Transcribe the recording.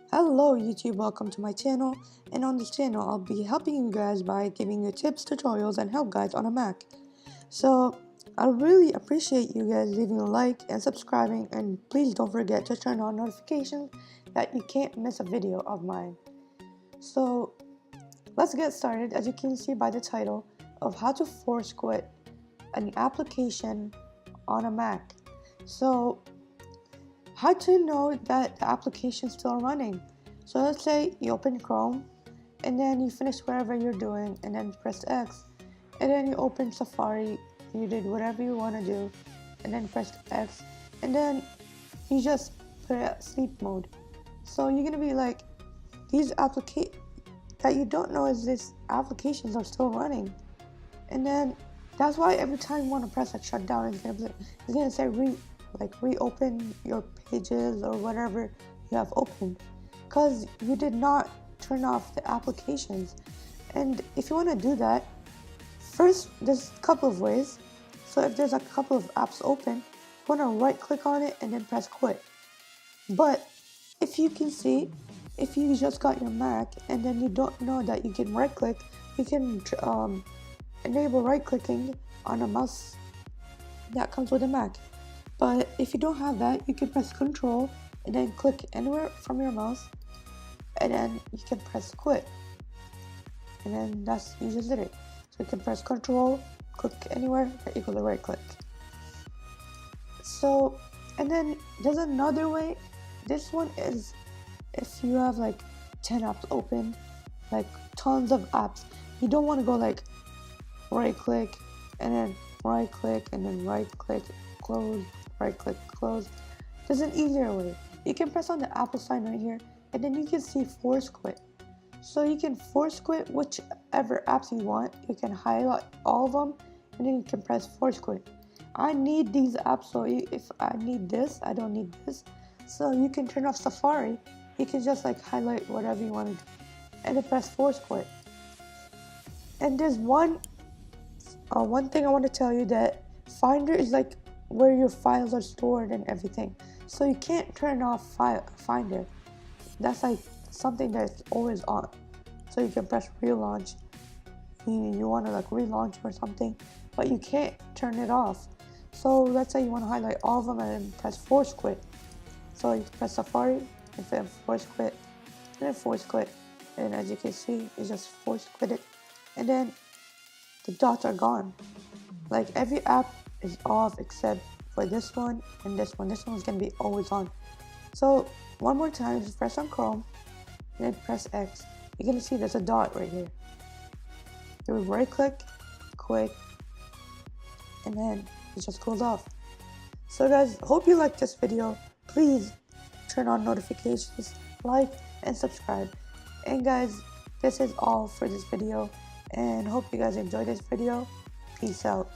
Hello YouTube, welcome to my channel, and on this channel I'll be helping you guys by giving you tips, tutorials, and help guides on a Mac. So I really appreciate you guys leaving a like and subscribing, and please don't forget to turn on notifications that you can't miss a video of mine. So let's get started. As you can see by the title of how to force quit an application on a Mac. So how to know that the application is still running? So let's say you open Chrome and then you finish whatever you're doing and then press X, and then you open Safari, you did whatever you want to do and then press X, and then you just put it at sleep mode. So you're gonna be like, these applications that you don't know is these applications are still running, and then that's why every time you want to press like shutdown, it's gonna say reopen your pages or whatever you have opened, because you did not turn off the applications. And if you want to do that, first there's a couple of ways. So if there's a couple of apps open, you want to right click on it and then press quit. But if you can see, if you just got your Mac and then you don't know that you can right click, you can enable right clicking on a mouse that comes with a Mac. But if you don't have that, you can press Control and then click anywhere from your mouse, and then you can press quit, and then you just did it. So you can press Control, click anywhere, equal to right click. So, and then there's another way. This one is if you have like 10 apps open, like tons of apps. You don't want to go like right click and then right click and then right click, close, right click, close. There's an easier way. You can press on the Apple sign right here, and then you can see force quit. So you can force quit whichever apps you want. You can highlight all of them, and then you can press force quit. I need these apps, so if I need this, I don't need this. So you can turn off Safari. You can just like highlight whatever you want to do, and then press force quit. And there's one thing I want to tell you, that Finder is like where your files are stored and everything. So you can't turn off Finder. That's like something that's always on. So you can press relaunch. You want to like relaunch or something, but you can't turn it off. So let's say you want to highlight all of them and then press force quit. So you press Safari and then force quit, and then force quit. And as you can see, you just force quit it, and then the dots are gone. Like every app is off except for this one and this one. This one's gonna be always on. So one more time, just press on Chrome and then press X. You're gonna see there's a dot right here. You right click, quit, and then it just goes off. So guys, hope you liked this video. Please turn on notifications, like, and subscribe. And guys, this is all for this video, and hope you guys enjoyed this video. Peace out.